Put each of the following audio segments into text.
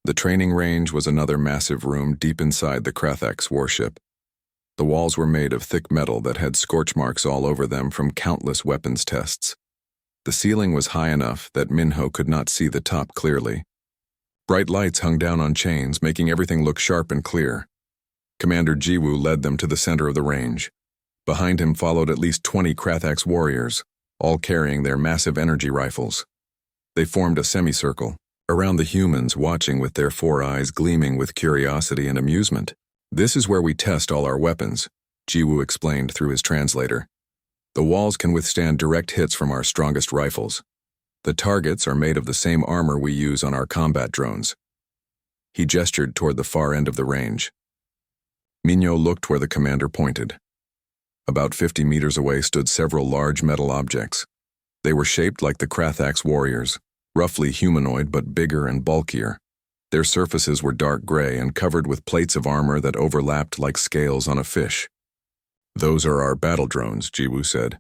The training range was another massive room deep inside the Krathax warship. The walls were made of thick metal that had scorch marks all over them from countless weapons tests. The ceiling was high enough that Minho could not see the top clearly. Bright lights hung down on chains, making everything look sharp and clear. Commander Jiwoo led them to the center of the range. Behind him followed at least 20 Krathax warriors, all carrying their massive energy rifles. They formed a semicircle around the humans, watching with their 4 eyes gleaming with curiosity and amusement. "This is where we test all our weapons," Jiwoo explained through his translator. "The walls can withstand direct hits from our strongest rifles. The targets are made of the same armor we use on our combat drones." He gestured toward the far end of the range. Minho looked where the commander pointed. About 50 meters away stood several large metal objects. They were shaped like the Krathax warriors, roughly humanoid but bigger and bulkier. Their surfaces were dark gray and covered with plates of armor that overlapped like scales on a fish. "Those are our battle drones," Jiwoo said.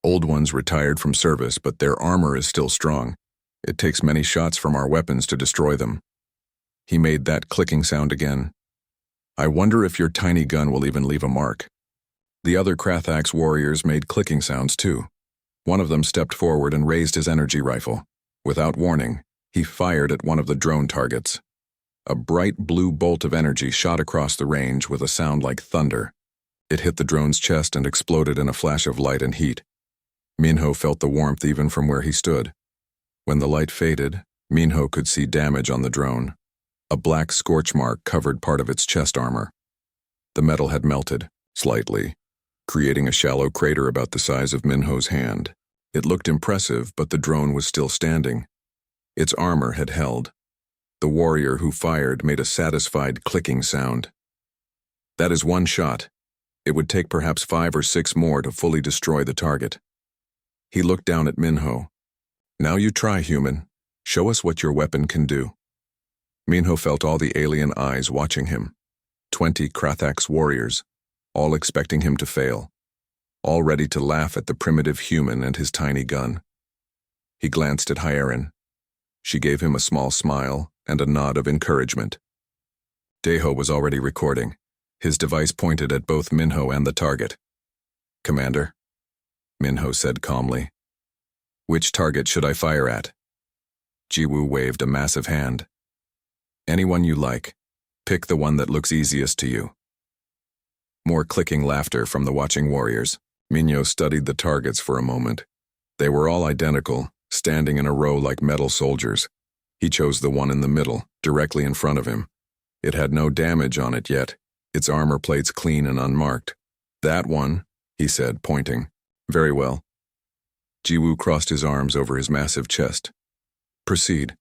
"Old ones retired from service, but their armor is still strong. It takes many shots from our weapons to destroy them." He made that clicking sound again. "I wonder if your tiny gun will even leave a mark." The other Krathax warriors made clicking sounds too. One of them stepped forward and raised his energy rifle. Without warning, he fired at one of the drone targets. A bright blue bolt of energy shot across the range with a sound like thunder. It hit the drone's chest and exploded in a flash of light and heat. Minho felt the warmth even from where he stood. When the light faded, Minho could see damage on the drone. A black scorch mark covered part of its chest armor. The metal had melted, slightly, creating a shallow crater about the size of Minho's hand. It looked impressive, but the drone was still standing. Its armor had held. The warrior who fired made a satisfied clicking sound. "That is one shot. It would take perhaps 5 or 6 more to fully destroy the target." He looked down at Minho. "Now you try, human. Show us what your weapon can do." Minho felt all the alien eyes watching him. 20 Krathax warriors, all expecting him to fail, all ready to laugh at the primitive human and his tiny gun. He glanced at Hyerin. She gave him a small smile and a nod of encouragement. Daeho was already recording. His device pointed at both Minho and the target. "Commander," Minho said calmly. "Which target should I fire at?" Jiwoo waved a massive hand. "Anyone you like. Pick the one that looks easiest to you." More clicking laughter from the watching warriors. Minho studied the targets for a moment. They were all identical, standing in a row like metal soldiers. He chose the one in the middle, directly in front of him. It had no damage on it yet, its armor plates clean and unmarked. "That one," he said, pointing. "Very well." Jiwoo crossed his arms over his massive chest. "Proceed.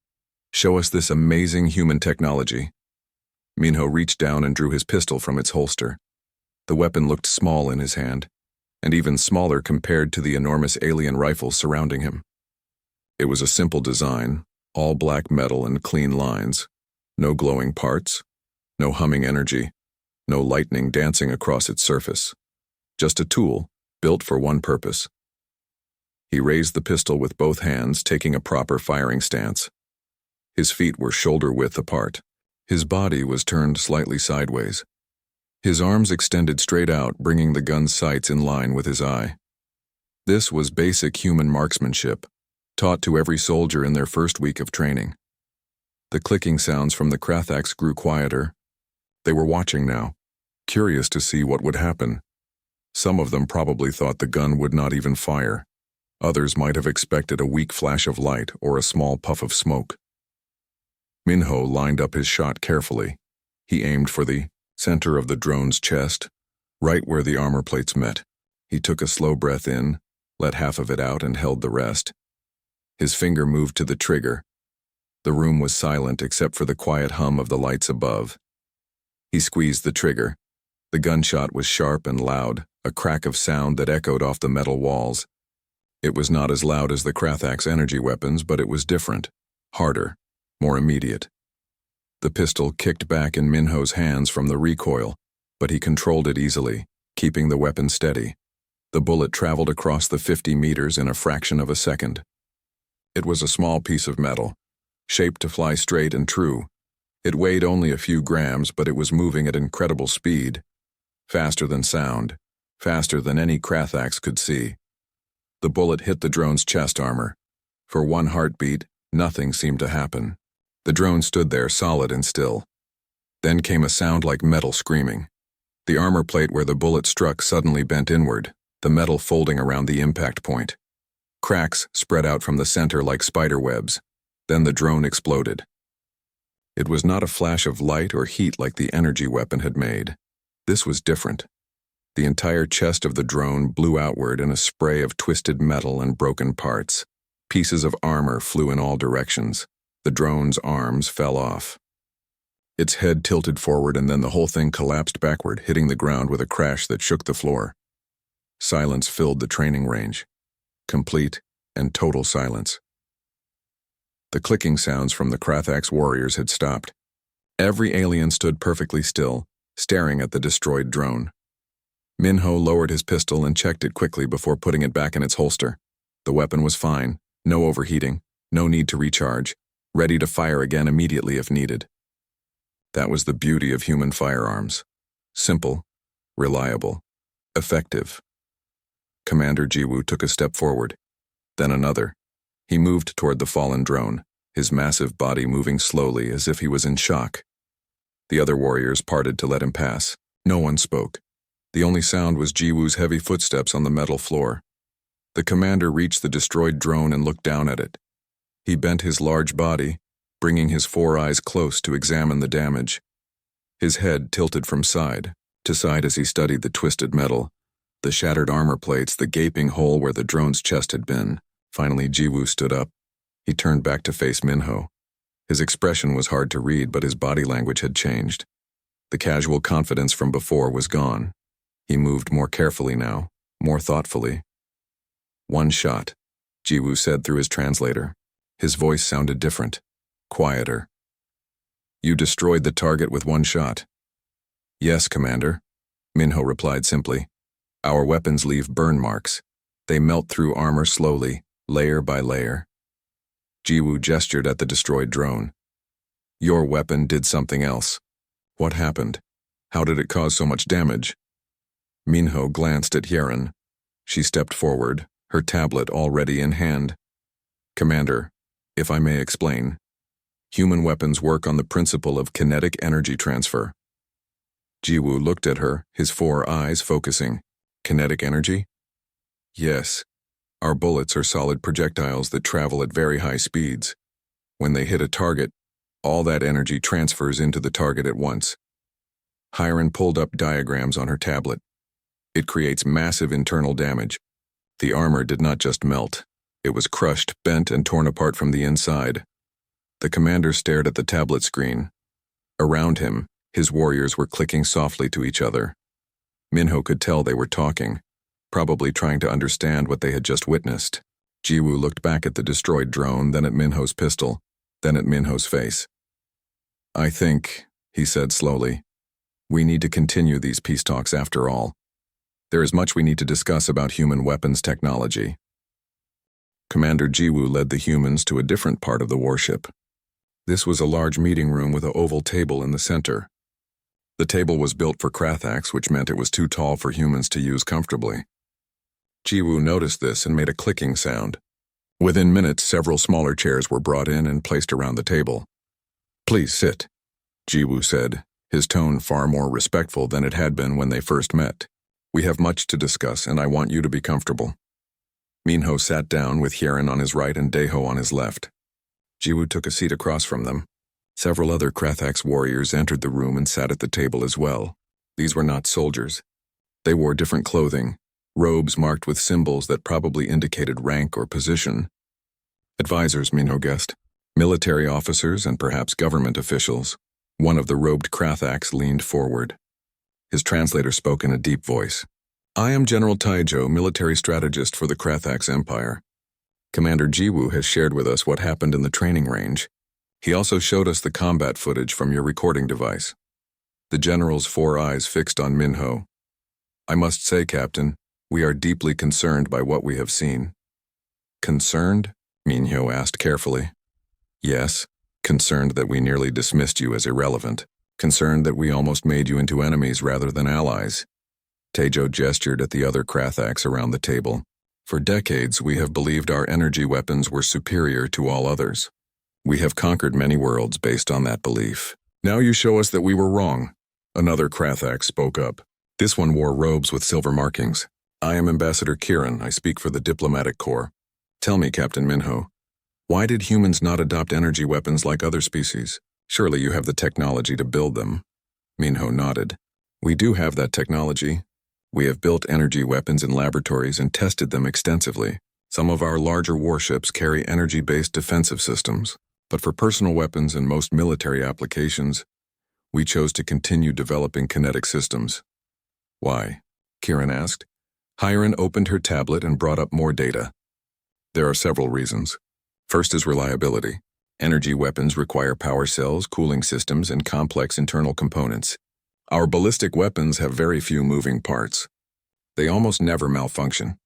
Show us this amazing human technology." Minho reached down and drew his pistol from its holster. The weapon looked small in his hand, and even smaller compared to the enormous alien rifles surrounding him. It was a simple design, all black metal and clean lines. No glowing parts, no humming energy, no lightning dancing across its surface. Just a tool, built for one purpose. He raised the pistol with both hands, taking a proper firing stance. His feet were shoulder-width apart. His body was turned slightly sideways. His arms extended straight out, bringing the gun's sights in line with his eye. This was basic human marksmanship, taught to every soldier in their first week of training. The clicking sounds from the Krathax grew quieter. They were watching now, curious to see what would happen. Some of them probably thought the gun would not even fire. Others might have expected a weak flash of light or a small puff of smoke. Minho lined up his shot carefully. He aimed for the center of the drone's chest, right where the armor plates met. He took a slow breath in, let half of it out, and held the rest. His finger moved to the trigger. The room was silent except for the quiet hum of the lights above. He squeezed the trigger. The gunshot was sharp and loud, a crack of sound that echoed off the metal walls. It was not as loud as the Krathax energy weapons, but it was different, harder, more immediate. The pistol kicked back in Minho's hands from the recoil, but he controlled it easily, keeping the weapon steady. The bullet traveled across the 50 meters in a fraction of a second. It was a small piece of metal, shaped to fly straight and true, It weighed only a few grams, but it was moving at incredible speed. Faster than sound, faster than any Krathax could see. The bullet hit the drone's chest armor. For one heartbeat, nothing seemed to happen. The drone stood there solid and still. Then came a sound like metal screaming. The armor plate where the bullet struck suddenly bent inward, the metal folding around the impact point. Cracks spread out from the center like spider webs. Then the drone exploded. It was not a flash of light or heat like the energy weapon had made. This was different. The entire chest of the drone blew outward in a spray of twisted metal and broken parts. Pieces of armor flew in all directions. The drone's arms fell off. Its head tilted forward, and then the whole thing collapsed backward, hitting the ground with a crash that shook the floor. Silence filled the training range. Complete and total silence. The clicking sounds from the Krathax warriors had stopped. Every alien stood perfectly still, staring at the destroyed drone. Minho lowered his pistol and checked it quickly before putting it back in its holster. The weapon was fine, no overheating, no need to recharge, ready to fire again immediately if needed. That was the beauty of human firearms. Simple, reliable, effective. Commander Jiwoo took a step forward, then another. He moved toward the fallen drone, his massive body moving slowly as if he was in shock. The other warriors parted to let him pass. No one spoke. The only sound was Jiwoo's heavy footsteps on the metal floor. The commander reached the destroyed drone and looked down at it. He bent his large body, bringing his 4 eyes close to examine the damage. His head tilted from side to side as he studied the twisted metal, the shattered armor plates, the gaping hole where the drone's chest had been. Finally, Jiwoo stood up. He turned back to face Minho. His expression was hard to read, but his body language had changed. The casual confidence from before was gone. He moved more carefully now, more thoughtfully. "One shot," Jiwoo said through his translator. His voice sounded different, quieter. "You destroyed the target with one shot." "Yes, Commander," Minho replied simply. "Our weapons leave burn marks. They melt through armor slowly, layer by layer." Jiwoo gestured at the destroyed drone. "Your weapon did something else. What happened? How did it cause so much damage?" Minho glanced at Hyerin. She stepped forward, her tablet already in hand. "Commander, if I may explain, human weapons work on the principle of kinetic energy transfer." Jiwoo looked at her, his 4 eyes focusing. "Kinetic energy?" "Yes. Our bullets are solid projectiles that travel at very high speeds. When they hit a target, all that energy transfers into the target at once." Hyerin pulled up diagrams on her tablet. "It creates massive internal damage. The armor did not just melt. It was crushed, bent, and torn apart from the inside." The commander stared at the tablet screen. Around him, his warriors were clicking softly to each other. Minho could tell they were talking, probably trying to understand what they had just witnessed. Jiwoo looked back at the destroyed drone, then at Minho's pistol, then at Minho's face. "I think," he said slowly, "we need to continue these peace talks after all. There is much we need to discuss about human weapons technology." Commander Jiwoo led the humans to a different part of the warship. This was a large meeting room with an oval table in the center. The table was built for Krathax, which meant it was too tall for humans to use comfortably. Jiwoo noticed this and made a clicking sound. Within minutes, several smaller chairs were brought in and placed around the table. "Please sit," Jiwoo said, his tone far more respectful than it had been when they first met. "We have much to discuss, and I want you to be comfortable." Minho sat down with Hyerin on his right and Daeho on his left. Jiwoo took a seat across from them. Several other Krathax warriors entered the room and sat at the table as well. These were not soldiers. They wore different clothing, robes marked with symbols that probably indicated rank or position. Advisors, Minho guessed. Military officers and perhaps government officials. One of the robed Krathax leaned forward. His translator spoke in a deep voice. "I am General Taijo, military strategist for the Krathax Empire. Commander Jiwoo has shared with us what happened in the training range. He also showed us the combat footage from your recording device." The general's 4 eyes fixed on Minho. "I must say, Captain, we are deeply concerned by what we have seen." "Concerned?" Minho asked carefully. "Yes. concerned that we nearly dismissed you as irrelevant, concerned that we almost made you into enemies rather than allies. Tejo gestured at the other Krathax around the table. For decades, we have believed our energy weapons were superior to all others. We have conquered many worlds based on that belief. Now you show us that we were wrong. Another Krathax spoke up. This one wore robes with silver markings. I am Ambassador Kiran. I speak for the Diplomatic Corps. Tell me, Captain Minho, why did humans not adopt energy weapons like other species? Surely you have the technology to build them. Minho nodded. We do have that technology. We have built energy weapons in laboratories and tested them extensively. Some of our larger warships carry energy-based defensive systems, but for personal weapons and most military applications, we chose to continue developing kinetic systems. Why? Kiran asked. Hiren opened her tablet and brought up more data. There are several reasons. First is reliability. Energy weapons require power cells, cooling systems, and complex internal components. Our ballistic weapons have very few moving parts. They almost never malfunction.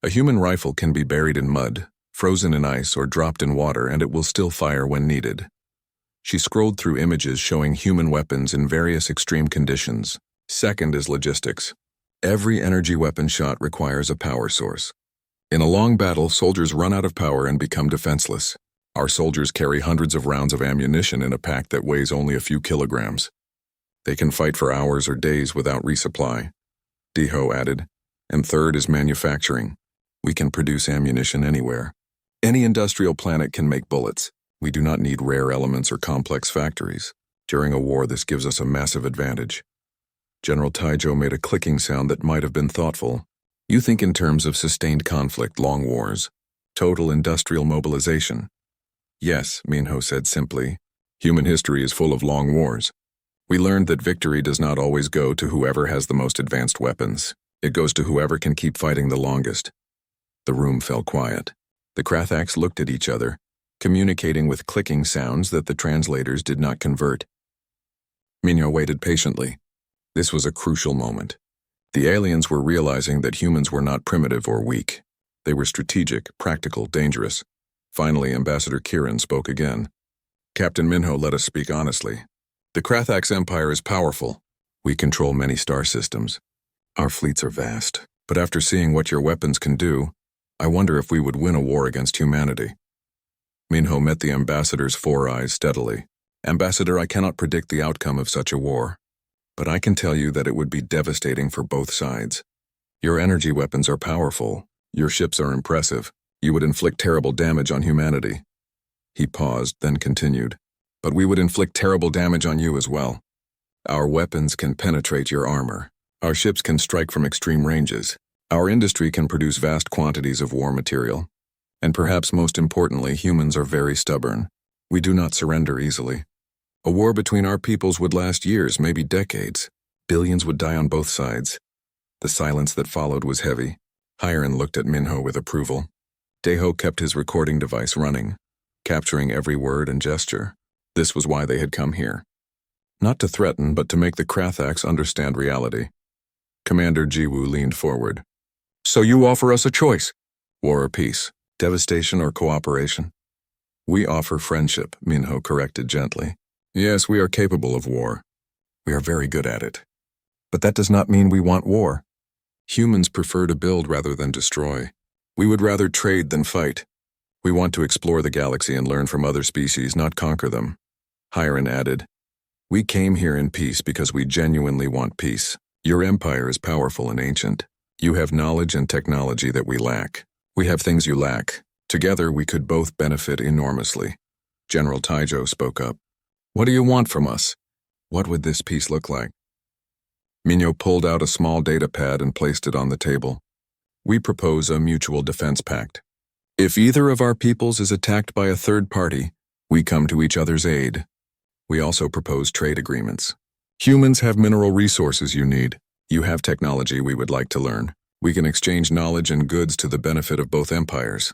A human rifle can be buried in mud, frozen in ice, or dropped in water, and it will still fire when needed. She scrolled through images showing human weapons in various extreme conditions. Second is logistics. Every energy weapon shot requires a power source. In a long battle, soldiers run out of power and become defenseless. Our soldiers carry hundreds of rounds of ammunition in a pack that weighs only a few kilograms. They can fight for hours or days without resupply. Deho added. And third is manufacturing. We can produce ammunition anywhere. Any industrial planet can make bullets. We do not need rare elements or complex factories. During a war, this gives us a massive advantage. General Taijo made a clicking sound that might have been thoughtful. You think in terms of sustained conflict, long wars, total industrial mobilization. Yes, Minho said simply. Human history is full of long wars. We learned that victory does not always go to whoever has the most advanced weapons. It goes to whoever can keep fighting the longest. The room fell quiet. The Krathax looked at each other, communicating with clicking sounds that the translators did not convert. Minho waited patiently. This was a crucial moment. The aliens were realizing that humans were not primitive or weak. They were strategic, practical, dangerous. Finally, Ambassador Kiran spoke again. Captain Minho, let us speak honestly. The Krathax Empire is powerful. We control many star systems. Our fleets are vast. But after seeing what your weapons can do, I wonder if we would win a war against humanity. Minho met the ambassador's 4 eyes steadily. Ambassador, I cannot predict the outcome of such a war. But I can tell you that it would be devastating for both sides. Your energy weapons are powerful. Your ships are impressive. You would inflict terrible damage on humanity. He paused, then continued. But we would inflict terrible damage on you as well. Our weapons can penetrate your armor. Our ships can strike from extreme ranges. Our industry can produce vast quantities of war material. And perhaps most importantly, humans are very stubborn. We do not surrender easily. A war between our peoples would last years, maybe decades. Billions would die on both sides. The silence that followed was heavy. Hiren looked at Minho with approval. Deho kept his recording device running, capturing every word and gesture. This was why they had come here. Not to threaten, but to make the Krathax understand reality. Commander Jiwoo leaned forward. So you offer us a choice. War or peace, devastation or cooperation? We offer friendship, Minho corrected gently. Yes, we are capable of war. We are very good at it. But that does not mean we want war. Humans prefer to build rather than destroy. We would rather trade than fight. We want to explore the galaxy and learn from other species, not conquer them. Hiren added, we came here in peace because we genuinely want peace. Your empire is powerful and ancient. You have knowledge and technology that we lack. We have things you lack. Together we could both benefit enormously. General Taijo spoke up. What do you want from us? What would this peace look like? Minho pulled out a small data pad and placed it on the table. We propose a mutual defense pact. If either of our peoples is attacked by a third party, we come to each other's aid. We also propose trade agreements. Humans have mineral resources you need. You have technology we would like to learn. We can exchange knowledge and goods to the benefit of both empires.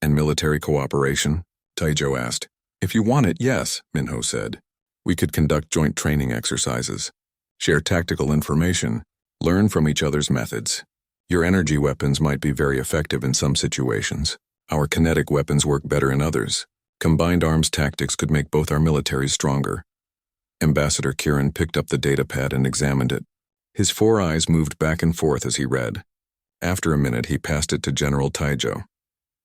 And military cooperation? Taijo asked. If you want it, yes, Minho said. We could conduct joint training exercises, share tactical information, learn from each other's methods. Your energy weapons might be very effective in some situations. Our kinetic weapons work better in others. Combined arms tactics could make both our militaries stronger. Ambassador Kieran picked up the datapad and examined it. His 4 eyes moved back and forth as he read. After a minute, he passed it to General Taijo.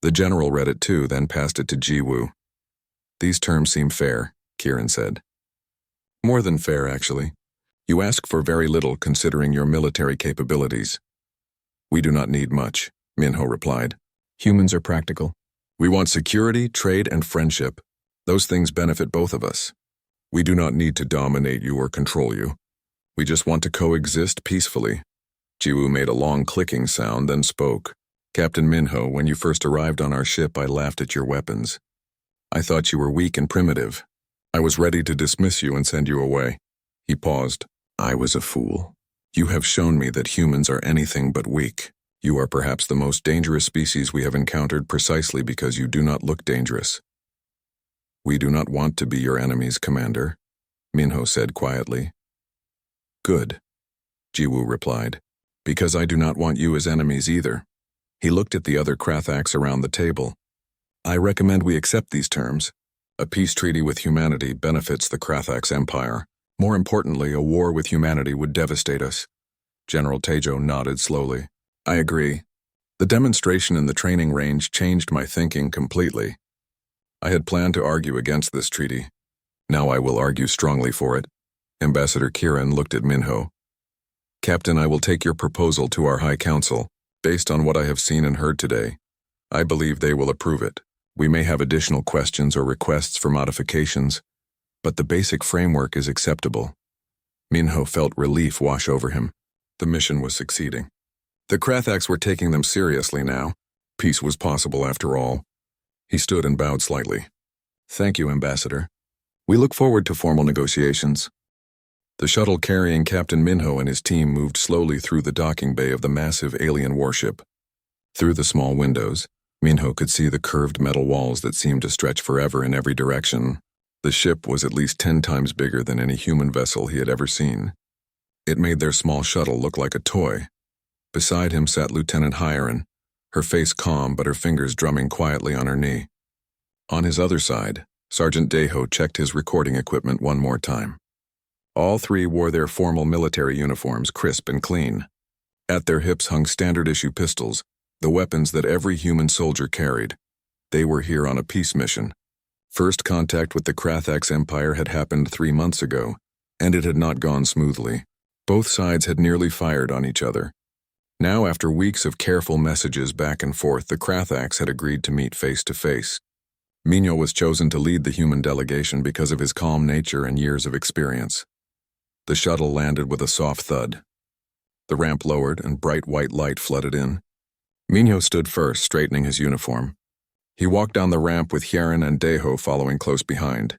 The general read it too, then passed it to Jiwoo. "These terms seem fair," Kieran said. "More than fair, actually. You ask for very little considering your military capabilities." "We do not need much," Minho replied. "Humans are practical. We want security, trade, and friendship. Those things benefit both of us. We do not need to dominate you or control you. We just want to coexist peacefully." Jiwoo made a long clicking sound, then spoke. "Captain Minho, when you first arrived on our ship, I laughed at your weapons. I thought you were weak and primitive. I was ready to dismiss you and send you away." He paused. "I was a fool. You have shown me that humans are anything but weak. You are perhaps the most dangerous species we have encountered precisely because you do not look dangerous." "We do not want to be your enemies, Commander," Minho said quietly. "Good," Jiwoo replied, "because I do not want you as enemies either." He looked at the other Krathax around the table. "I recommend we accept these terms. A peace treaty with humanity benefits the Krathax Empire. More importantly, a war with humanity would devastate us." General Taijo nodded slowly. "I agree. The demonstration in the training range changed my thinking completely. I had planned to argue against this treaty. Now I will argue strongly for it." Ambassador Kieran looked at Minho. "Captain, I will take your proposal to our High Council. Based on what I have seen and heard today, I believe they will approve it. We may have additional questions or requests for modifications, but the basic framework is acceptable." Minho felt relief wash over him. The mission was succeeding. The Krathax were taking them seriously now. Peace was possible after all. He stood and bowed slightly. "Thank you, Ambassador. We look forward to formal negotiations." The shuttle carrying Captain Minho and his team moved slowly through the docking bay of the massive alien warship. Through the small windows, Minho could see the curved metal walls that seemed to stretch forever in every direction. The ship was at least 10 times bigger than any human vessel he had ever seen. It made their small shuttle look like a toy. Beside him sat Lieutenant Hyaron, her face calm but her fingers drumming quietly on her knee. On his other side, Sergeant Deho checked his recording equipment one more time. All 3 wore their formal military uniforms, crisp and clean. At their hips hung standard-issue pistols, the weapons that every human soldier carried. They were here on a peace mission. First contact with the Krathax Empire had happened 3 months ago, and it had not gone smoothly. Both sides had nearly fired on each other. Now, after weeks of careful messages back and forth, the Krathax had agreed to meet face to face. Minho was chosen to lead the human delegation because of his calm nature and years of experience. The shuttle landed with a soft thud. The ramp lowered and bright white light flooded in. Minho stood first, straightening his uniform. He walked down the ramp with Hyaron and Deho following close behind.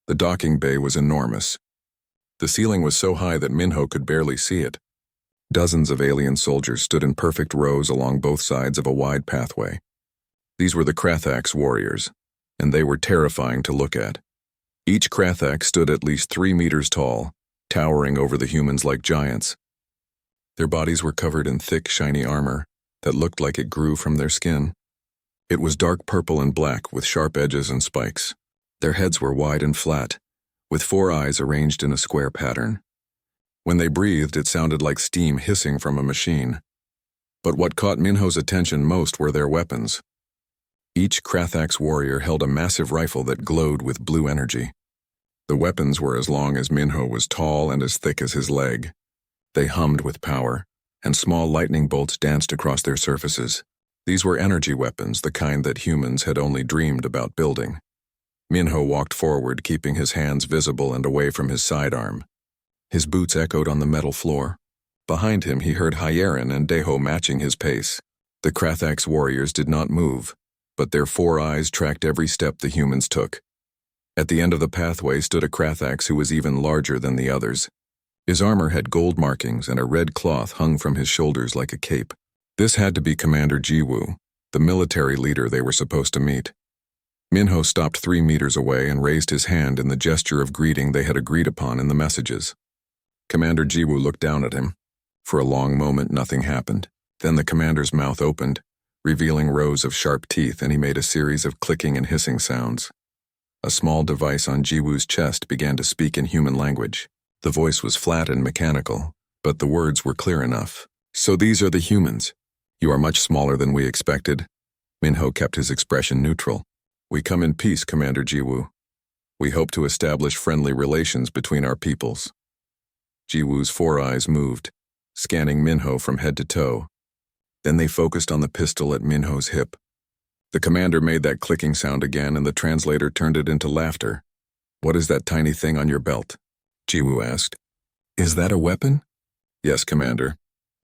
The docking bay was enormous. The ceiling was so high that Minho could barely see it. Dozens of alien soldiers stood in perfect rows along both sides of a wide pathway. These were the Krathax warriors, and they were terrifying to look at. Each Krathax stood at least 3 meters tall, towering over the humans like giants. Their bodies were covered in thick, shiny armor that looked like it grew from their skin. It was dark purple and black with sharp edges and spikes. Their heads were wide and flat, with 4 eyes arranged in a square pattern. When they breathed, it sounded like steam hissing from a machine. But what caught Minho's attention most were their weapons. Each Krathax warrior held a massive rifle that glowed with blue energy. The weapons were as long as Minho was tall and as thick as his leg. They hummed with power, and small lightning bolts danced across their surfaces. These were energy weapons, the kind that humans had only dreamed about building. Minho walked forward, keeping his hands visible and away from his sidearm. His boots echoed on the metal floor. Behind him, he heard Hyaron and Deho matching his pace. The Krathax warriors did not move, but their 4 eyes tracked every step the humans took. At the end of the pathway stood a Krathax who was even larger than the others. His armor had gold markings and a red cloth hung from his shoulders like a cape. This had to be Commander Jiwoo, the military leader they were supposed to meet. Minho stopped 3 meters away and raised his hand in the gesture of greeting they had agreed upon in the messages. Commander Jiwoo looked down at him. For a long moment, nothing happened. Then the commander's mouth opened, revealing rows of sharp teeth, and he made a series of clicking and hissing sounds. A small device on Jiwoo's chest began to speak in human language. The voice was flat and mechanical, but the words were clear enough. So these are the humans. You are much smaller than we expected. Minho kept his expression neutral. We come in peace, Commander Jiwoo. We hope to establish friendly relations between our peoples. Jiwoo's four eyes moved, scanning Minho from head to toe. Then they focused on the pistol at Minho's hip. The commander made that clicking sound again, and the translator turned it into laughter. What is that tiny thing on your belt? Jiwoo asked. Is that a weapon? Yes, Commander.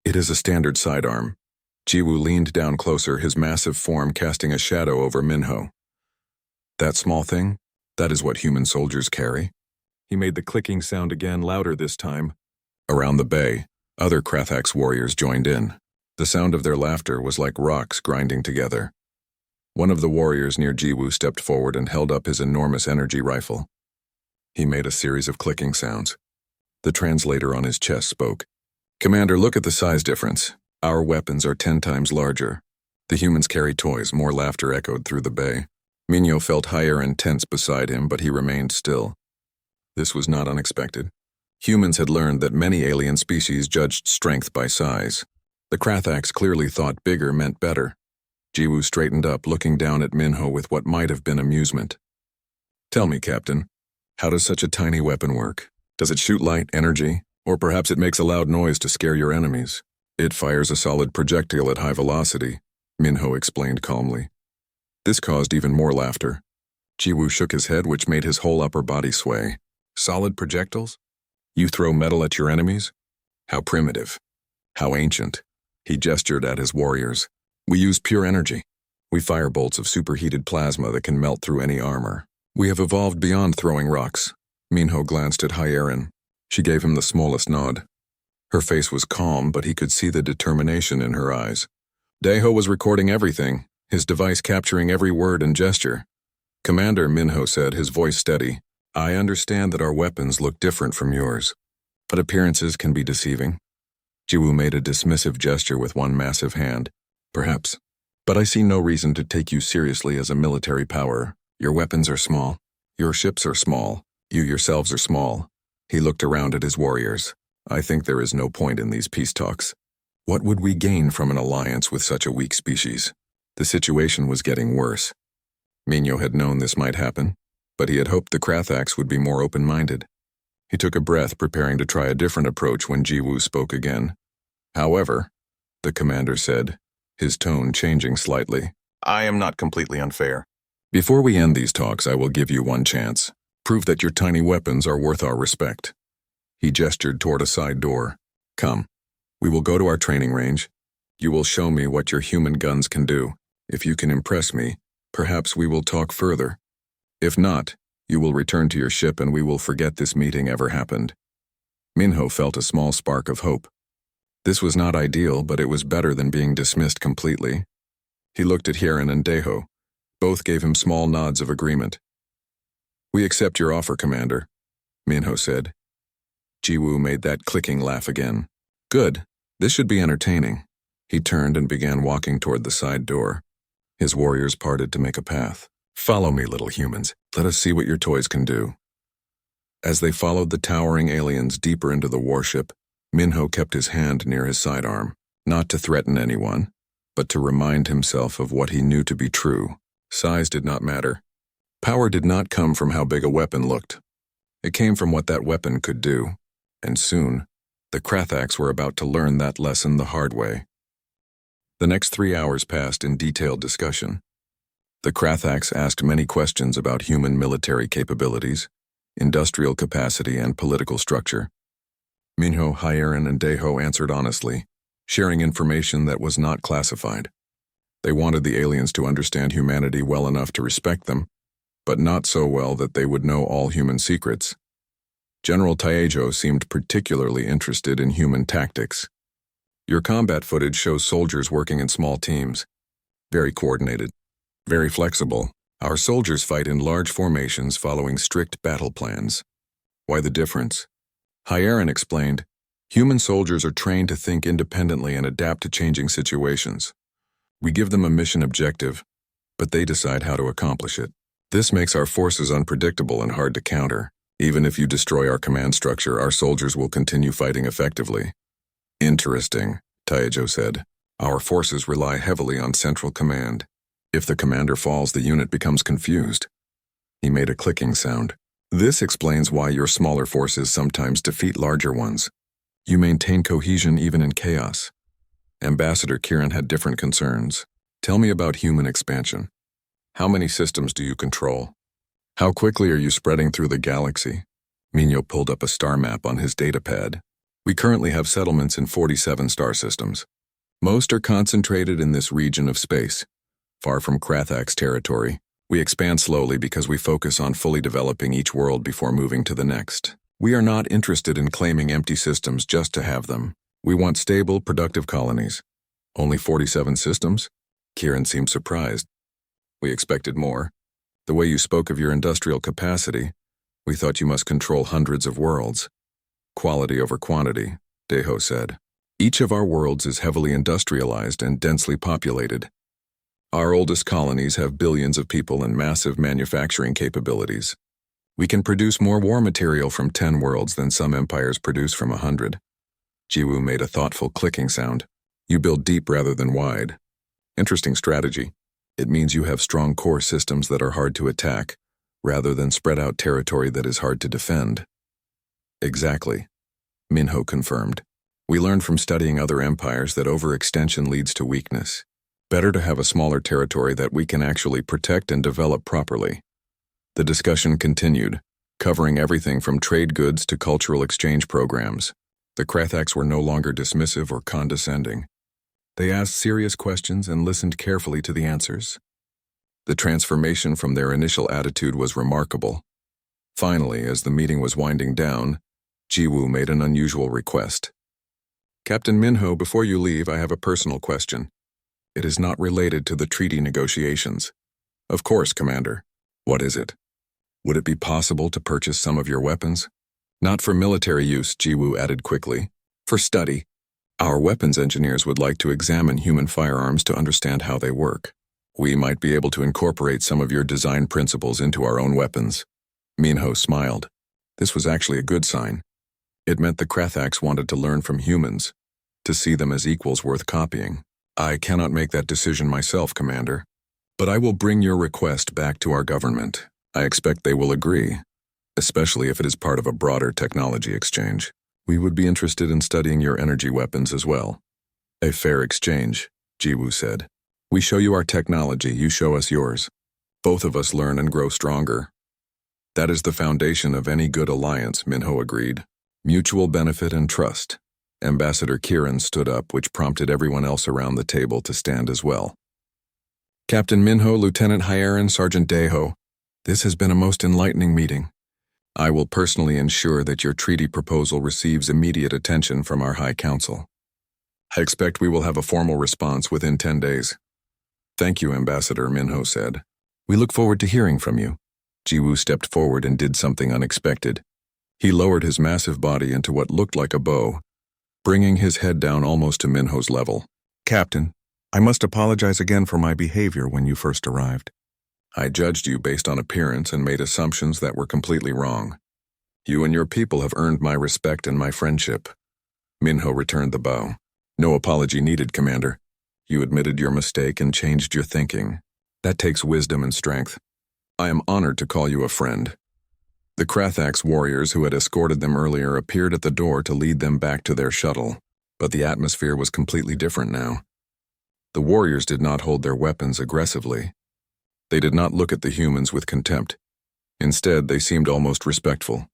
It is a standard sidearm. Jiwoo leaned down closer, his massive form casting a shadow over Minho. That small thing? That is what human soldiers carry. He made the clicking sound again, louder this time. Around the bay, other Krathax warriors joined in. The sound of their laughter was like rocks grinding together. One of the warriors near Jiwoo stepped forward and held up his enormous energy rifle. He made a series of clicking sounds. The translator on his chest spoke. Commander, look at the size difference. Our weapons are 10 times larger. The humans carry toys. More laughter echoed through the bay. Minho felt higher and tense beside him, but he remained still. This was not unexpected. Humans had learned that many alien species judged strength by size. The Krathax clearly thought bigger meant better. Jiwoo straightened up, looking down at Minho with what might have been amusement. Tell me, Captain, how does such a tiny weapon work? Does it shoot light, energy, or perhaps it makes a loud noise to scare your enemies? It fires a solid projectile at high velocity, Minho explained calmly. This caused even more laughter. Jiwoo shook his head, which made his whole upper body sway. Solid projectiles? You throw metal at your enemies? How primitive. How ancient. He gestured at his warriors. We use pure energy. We fire bolts of superheated plasma that can melt through any armor. We have evolved beyond throwing rocks. Minho glanced at Hyerin. She gave him the smallest nod. Her face was calm, but he could see the determination in her eyes. Daeho was recording everything, his device capturing every word and gesture. Commander, Minho said, his voice steady. I understand that our weapons look different from yours, but appearances can be deceiving. Jiwoo made a dismissive gesture with one massive hand. Perhaps. But I see no reason to take you seriously as a military power. Your weapons are small. Your ships are small. You yourselves are small. He looked around at his warriors. I think there is no point in these peace talks. What would we gain from an alliance with such a weak species? The situation was getting worse. Minho had known this might happen, but he had hoped the Krathax would be more open-minded. He took a breath, preparing to try a different approach when Jiwoo spoke again. However, the commander said, his tone changing slightly. I am not completely unfair. Before we end these talks, I will give you one chance. Prove that your tiny weapons are worth our respect. He gestured toward a side door. Come. We will go to our training range. You will show me what your human guns can do. If you can impress me, perhaps we will talk further. If not, you will return to your ship and we will forget this meeting ever happened. Minho felt a small spark of hope. This was not ideal, but it was better than being dismissed completely. He looked at Hyerin and Daeho. Both gave him small nods of agreement. We accept your offer, Commander, Minho said. Jiwoo made that clicking laugh again. Good. This should be entertaining. He turned and began walking toward the side door. His warriors parted to make a path. Follow me, little humans. Let us see what your toys can do. As they followed the towering aliens deeper into the warship, Minho kept his hand near his sidearm, not to threaten anyone, but to remind himself of what he knew to be true. Size did not matter. Power did not come from how big a weapon looked. It came from what that weapon could do, and soon, the Krathax were about to learn that lesson the hard way. The next 3 hours passed in detailed discussion. The Krathax asked many questions about human military capabilities, industrial capacity, and political structure. Minho, Hyerin, and Daeho answered honestly, sharing information that was not classified. They wanted the aliens to understand humanity well enough to respect them, but not so well that they would know all human secrets. General Taejo seemed particularly interested in human tactics. Your combat footage shows soldiers working in small teams. Very coordinated, very flexible. Our soldiers fight in large formations following strict battle plans. Why the difference? Hyerin explained, human soldiers are trained to think independently and adapt to changing situations. We give them a mission objective, but they decide how to accomplish it. This makes our forces unpredictable and hard to counter. Even if you destroy our command structure, our soldiers will continue fighting effectively. Interesting, Taijo said. Our forces rely heavily on central command. If the commander falls, the unit becomes confused. He made a clicking sound. This explains why your smaller forces sometimes defeat larger ones. You maintain cohesion even in chaos. Ambassador Kiran had different concerns. Tell me about human expansion. How many systems do you control? How quickly are you spreading through the galaxy? Minho pulled up a star map on his datapad. We currently have settlements in 47 star systems. Most are concentrated in this region of space. Far from Krathak's territory, we expand slowly because we focus on fully developing each world before moving to the next. We are not interested in claiming empty systems just to have them. We want stable, productive colonies. Only 47 systems? Kiran seemed surprised. We expected more. The way you spoke of your industrial capacity, we thought you must control hundreds of worlds. Quality over quantity, Deho said. Each of our worlds is heavily industrialized and densely populated. Our oldest colonies have billions of people and massive manufacturing capabilities. We can produce more war material from 10 worlds than some empires produce from 100. Jiwoo made a thoughtful clicking sound. You build deep rather than wide. Interesting strategy. It means you have strong core systems that are hard to attack, rather than spread out territory that is hard to defend. Exactly, Minho confirmed. We learned from studying other empires that overextension leads to weakness. Better to have a smaller territory that we can actually protect and develop properly. The discussion continued, covering everything from trade goods to cultural exchange programs. The Krathaks were no longer dismissive or condescending. They asked serious questions and listened carefully to the answers. The transformation from their initial attitude was remarkable. Finally, as the meeting was winding down, Jiwoo made an unusual request. Captain Minho, before you leave, I have a personal question. It is not related to the treaty negotiations. Of course, Commander. What is it? Would it be possible to purchase some of your weapons? Not for military use, Jiwoo added quickly. For study. Our weapons engineers would like to examine human firearms to understand how they work. We might be able to incorporate some of your design principles into our own weapons. Minho smiled. This was actually a good sign. It meant the Krathaks wanted to learn from humans, to see them as equals worth copying. I cannot make that decision myself, Commander, but I will bring your request back to our government. I expect they will agree, especially if it is part of a broader technology exchange. We would be interested in studying your energy weapons as well. A fair exchange, Jiwoo said. We show you our technology, you show us yours. Both of us learn and grow stronger. That is the foundation of any good alliance, Minho agreed. Mutual benefit and trust. Ambassador Kiran stood up, which prompted everyone else around the table to stand as well. Captain Minho, Lieutenant Hyeran, Sergeant Deho, this has been a most enlightening meeting. I will personally ensure that your treaty proposal receives immediate attention from our High Council. I expect we will have a formal response within 10 days. Thank you, Ambassador, Minho said. We look forward to hearing from you. Jiwoo stepped forward and did something unexpected. He lowered his massive body into what looked like a bow, bringing his head down almost to Minho's level. Captain, I must apologize again for my behavior when you first arrived. I judged you based on appearance and made assumptions that were completely wrong. You and your people have earned my respect and my friendship. Minho returned the bow. No apology needed, Commander. You admitted your mistake and changed your thinking. That takes wisdom and strength. I am honored to call you a friend. The Krathaks warriors who had escorted them earlier appeared at the door to lead them back to their shuttle, but the atmosphere was completely different now. The warriors did not hold their weapons aggressively. They did not look at the humans with contempt. Instead, they seemed almost respectful.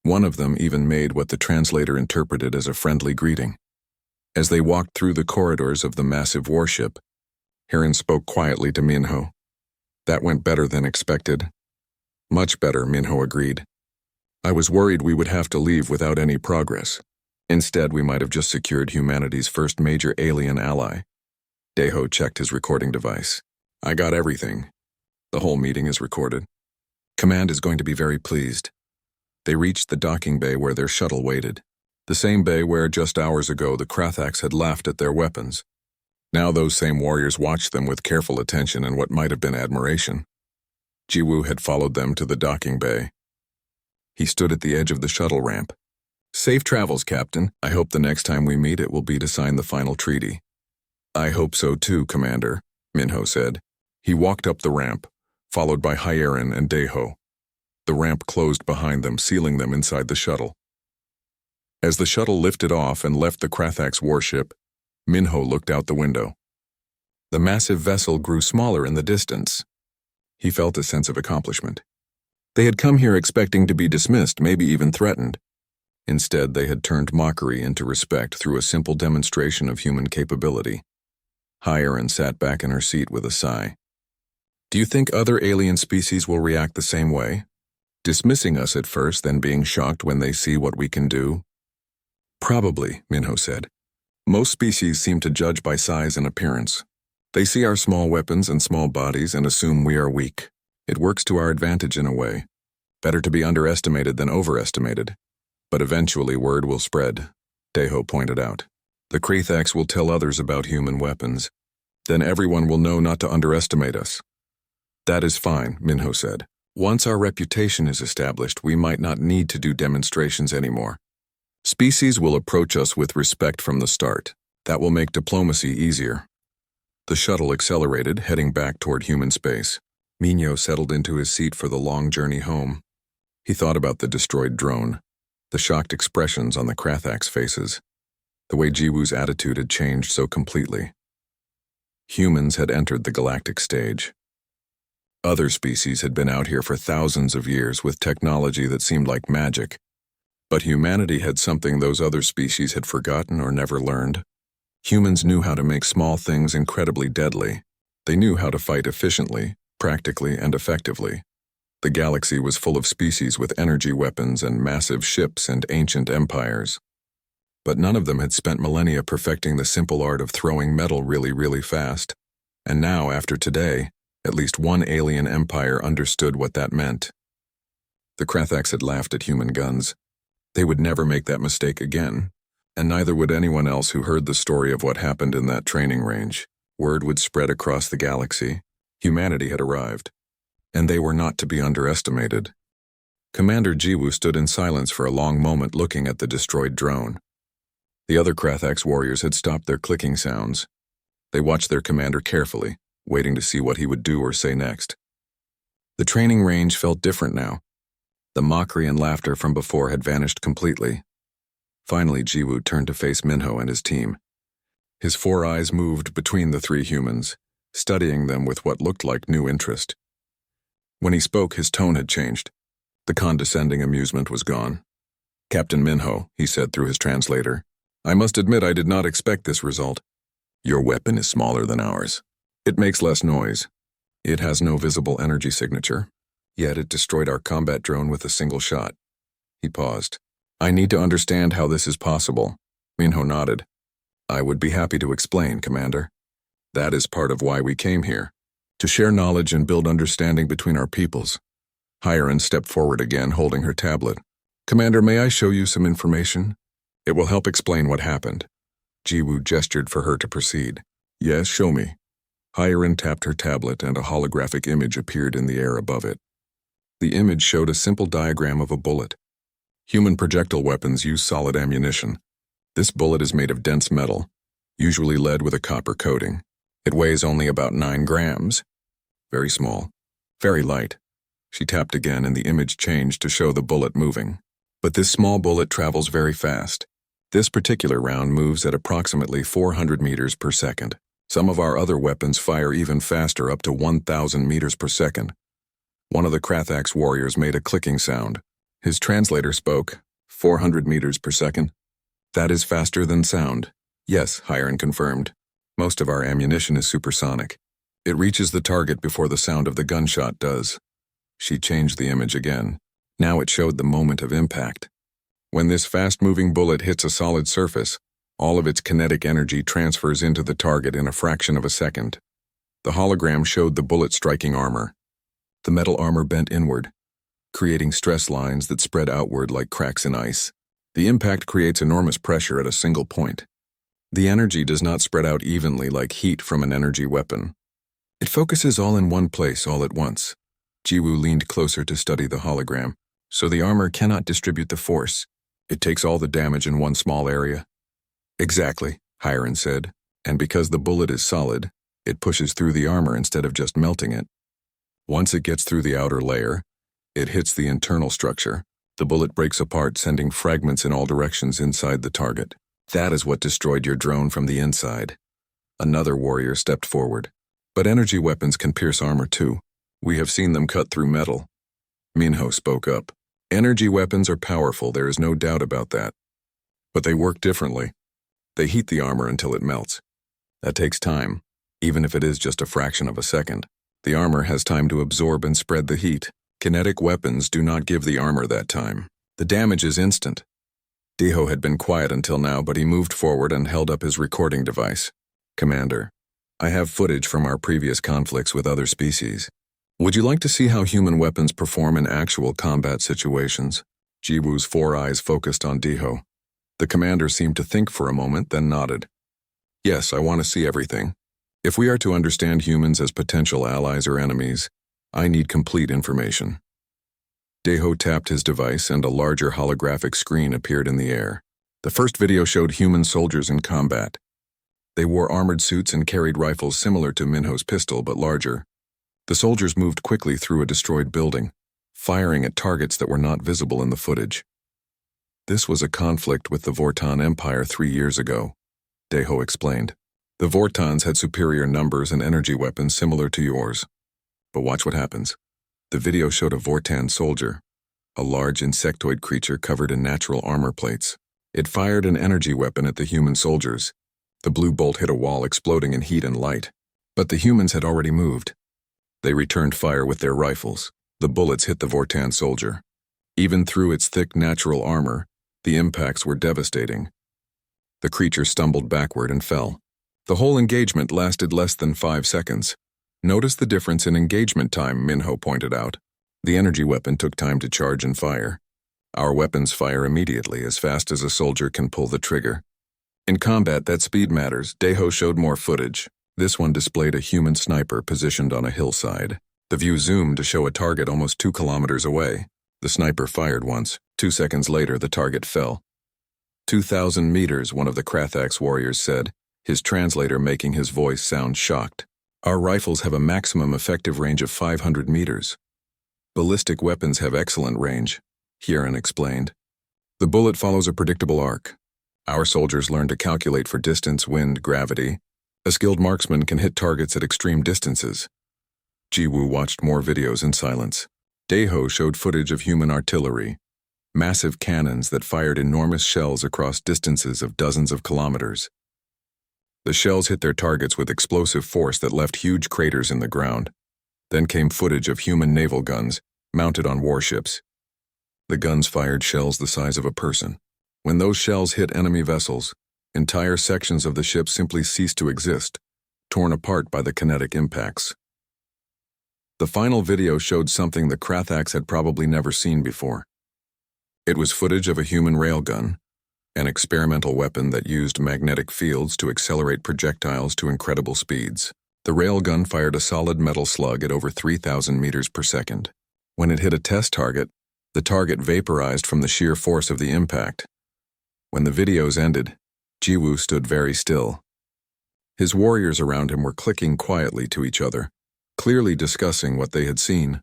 One of them even made what the translator interpreted as a friendly greeting. As they walked through the corridors of the massive warship, Heron spoke quietly to Minho. That went better than expected. Much better, Minho agreed. I was worried we would have to leave without any progress. Instead, we might have just secured humanity's first major alien ally. Deho checked his recording device. I got everything. The whole meeting is recorded. Command is going to be very pleased. They reached the docking bay where their shuttle waited. The same bay where just hours ago the Krathaks had laughed at their weapons. Now those same warriors watched them with careful attention and what might have been admiration. Jiwoo had followed them to the docking bay. He stood at the edge of the shuttle ramp. "Safe travels, Captain. I hope the next time we meet it will be to sign the final treaty." "I hope so too, Commander," Minho said. He walked up the ramp, followed by Hyerin and Daeho. The ramp closed behind them, sealing them inside the shuttle. As the shuttle lifted off and left the Krathax warship, Minho looked out the window. The massive vessel grew smaller in the distance. He felt a sense of accomplishment. They had come here expecting to be dismissed, maybe even threatened. Instead, they had turned mockery into respect through a simple demonstration of human capability. Hyerin sat back in her seat with a sigh. "Do you think other alien species will react the same way? Dismissing us at first, then being shocked when they see what we can do?" "Probably," Minho said. "Most species seem to judge by size and appearance. They see our small weapons and small bodies and assume we are weak. It works to our advantage in a way. Better to be underestimated than overestimated. But eventually word will spread," Daeho pointed out. "The Krathax will tell others about human weapons. Then everyone will know not to underestimate us." "That is fine," Minho said. "Once our reputation is established, we might not need to do demonstrations anymore. Species will approach us with respect from the start. That will make diplomacy easier." The shuttle accelerated, heading back toward human space. Minho settled into his seat for the long journey home. He thought about the destroyed drone, the shocked expressions on the Krathax faces, the way Jiwoo's attitude had changed so completely. Humans had entered the galactic stage. Other species had been out here for thousands of years with technology that seemed like magic. But humanity had something those other species had forgotten or never learned. Humans knew how to make small things incredibly deadly. They knew how to fight efficiently, practically, and effectively. The galaxy was full of species with energy weapons and massive ships and ancient empires. But none of them had spent millennia perfecting the simple art of throwing metal really, really fast. And now, after today, at least one alien empire understood what that meant. The Krathax had laughed at human guns. They would never make that mistake again. And neither would anyone else who heard the story of what happened in that training range. Word would spread across the galaxy. Humanity had arrived. And they were not to be underestimated. Commander Jiwoo stood in silence for a long moment looking at the destroyed drone. The other Krathax warriors had stopped their clicking sounds. They watched their commander carefully, waiting to see what he would do or say next. The training range felt different now. The mockery and laughter from before had vanished completely. Finally, Jiwoo turned to face Minho and his team. His 4 eyes moved between the 3 humans, studying them with what looked like new interest. When he spoke, his tone had changed. The condescending amusement was gone. "Captain Minho," he said through his translator, "I must admit I did not expect this result. Your weapon is smaller than ours. It makes less noise. It has no visible energy signature. Yet it destroyed our combat drone with a single shot." He paused. "I need to understand how this is possible." Minho nodded. "I would be happy to explain, Commander. That is part of why we came here, to share knowledge and build understanding between our peoples." Hyerin stepped forward again, holding her tablet. "Commander, may I show you some information? It will help explain what happened." Jiwoo gestured for her to proceed. "Yes, show me." Hyerin tapped her tablet and a holographic image appeared in the air above it. The image showed a simple diagram of a bullet. Human projectile weapons use solid ammunition. This bullet is made of dense metal, usually lead with a copper coating. It weighs only about 9 grams. Very small. Very light. She tapped again and the image changed to show the bullet moving. But this small bullet travels very fast. This particular round moves at approximately 400 meters per second. Some of our other weapons fire even faster, up to 1,000 meters per second. One of the Krathax warriors made a clicking sound. His translator spoke. 400 meters per second. "That is faster than sound." "Yes," Hyerin confirmed. "Most of our ammunition is supersonic. It reaches the target before the sound of the gunshot does." She changed the image again. Now it showed the moment of impact. When this fast-moving bullet hits a solid surface, all of its kinetic energy transfers into the target in a fraction of a second. The hologram showed the bullet striking armor. The metal armor bent inward, creating stress lines that spread outward like cracks in ice. The impact creates enormous pressure at a single point. The energy does not spread out evenly like heat from an energy weapon. It focuses all in one place all at once. Jiwoo leaned closer to study the hologram. So the armor cannot distribute the force. It takes all the damage in one small area. Exactly, Hiron said. And because the bullet is solid, it pushes through the armor instead of just melting it. Once it gets through the outer layer, it hits the internal structure. The bullet breaks apart, sending fragments in all directions inside the target. That is what destroyed your drone from the inside. Another warrior stepped forward. But energy weapons can pierce armor too. We have seen them cut through metal. Minho spoke up. Energy weapons are powerful, there is no doubt about that. But they work differently. They heat the armor until it melts. That takes time, even if it is just a fraction of a second. The armor has time to absorb and spread the heat. Kinetic weapons do not give the armor that time. The damage is instant. Deho had been quiet until now, but he moved forward and held up his recording device. Commander, I have footage from our previous conflicts with other species. Would you like to see how human weapons perform in actual combat situations? Jiwoo's 4 eyes focused on Deho. The commander seemed to think for a moment, then nodded. Yes, I want to see everything. If we are to understand humans as potential allies or enemies, I need complete information. Deho tapped his device and a larger holographic screen appeared in the air. The first video showed human soldiers in combat. They wore armored suits and carried rifles similar to Minho's pistol but larger. The soldiers moved quickly through a destroyed building, firing at targets that were not visible in the footage. This was a conflict with the Vortan Empire 3 years ago, Deho explained. The Vortans had superior numbers and energy weapons similar to yours. But watch what happens. The video showed a Vortan soldier, a large insectoid creature covered in natural armor plates. It fired an energy weapon at the human soldiers. The blue bolt hit a wall, exploding in heat and light. But the humans had already moved. They returned fire with their rifles. The bullets hit the Vortan soldier. Even through its thick natural armor, the impacts were devastating. The creature stumbled backward and fell. The whole engagement lasted less than 5 seconds. Notice the difference in engagement time, Minho pointed out. The energy weapon took time to charge and fire. Our weapons fire immediately, as fast as a soldier can pull the trigger. In combat, that speed matters. Deho showed more footage. This one displayed a human sniper positioned on a hillside. The view zoomed to show a target almost 2 kilometers away. The sniper fired once. 2 seconds later, the target fell. 2,000 meters, one of the Krathax warriors said, his translator making his voice sound shocked. Our rifles have a maximum effective range of 500 meters. Ballistic weapons have excellent range, Hiron explained. The bullet follows a predictable arc. Our soldiers learn to calculate for distance, wind, gravity. A skilled marksman can hit targets at extreme distances. Jiwoo watched more videos in silence. Deho showed footage of human artillery, massive cannons that fired enormous shells across distances of dozens of kilometers. The shells hit their targets with explosive force that left huge craters in the ground. Then came footage of human naval guns, mounted on warships. The guns fired shells the size of a person. When those shells hit enemy vessels, entire sections of the ship simply ceased to exist, torn apart by the kinetic impacts. The final video showed something the Krathax had probably never seen before. It was footage of a human railgun, an experimental weapon that used magnetic fields to accelerate projectiles to incredible speeds. The railgun fired a solid metal slug at over 3,000 meters per second. When it hit a test target, the target vaporized from the sheer force of the impact. When the videos ended, Jiwoo stood very still. His warriors around him were clicking quietly to each other, clearly discussing what they had seen.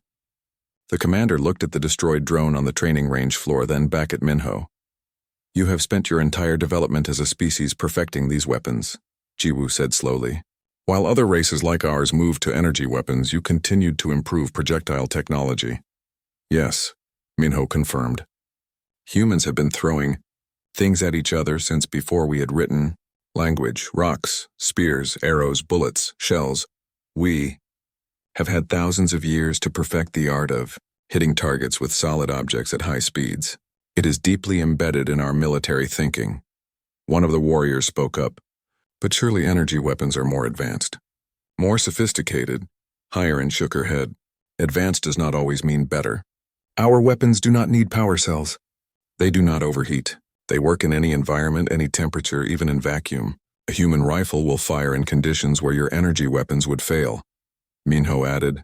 The commander looked at the destroyed drone on the training range floor, then back at Minho. You have spent your entire development as a species perfecting these weapons, Jiwoo said slowly. While other races like ours moved to energy weapons, you continued to improve projectile technology. Yes, Minho confirmed. Humans have been throwing things at each other since before we had written language, rocks, spears, arrows, bullets, shells. We have had thousands of years to perfect the art of hitting targets with solid objects at high speeds. It is deeply embedded in our military thinking. One of the warriors spoke up. But surely energy weapons are more advanced. More sophisticated. Hiron shook her head. Advanced does not always mean better. Our weapons do not need power cells. They do not overheat. They work in any environment, any temperature, even in vacuum. A human rifle will fire in conditions where your energy weapons would fail. Minho added.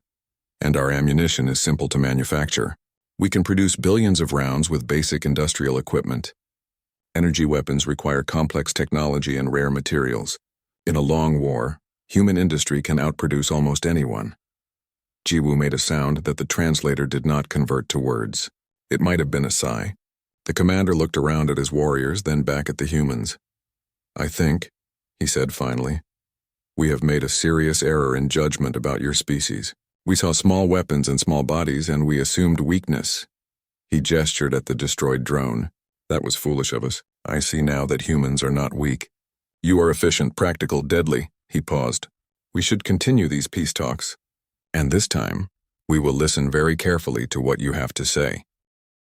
And our ammunition is simple to manufacture. We can produce billions of rounds with basic industrial equipment. Energy weapons require complex technology and rare materials. In a long war, human industry can outproduce almost anyone. Jiwoo made a sound that the translator did not convert to words. It might have been a sigh. The commander looked around at his warriors, then back at the humans. "I think," he said finally, "we have made a serious error in judgment about your species. We saw small weapons and small bodies, and we assumed weakness." He gestured at the destroyed drone. "That was foolish of us. I see now that humans are not weak. You are efficient, practical, deadly." He paused. "We should continue these peace talks. And this time, we will listen very carefully to what you have to say."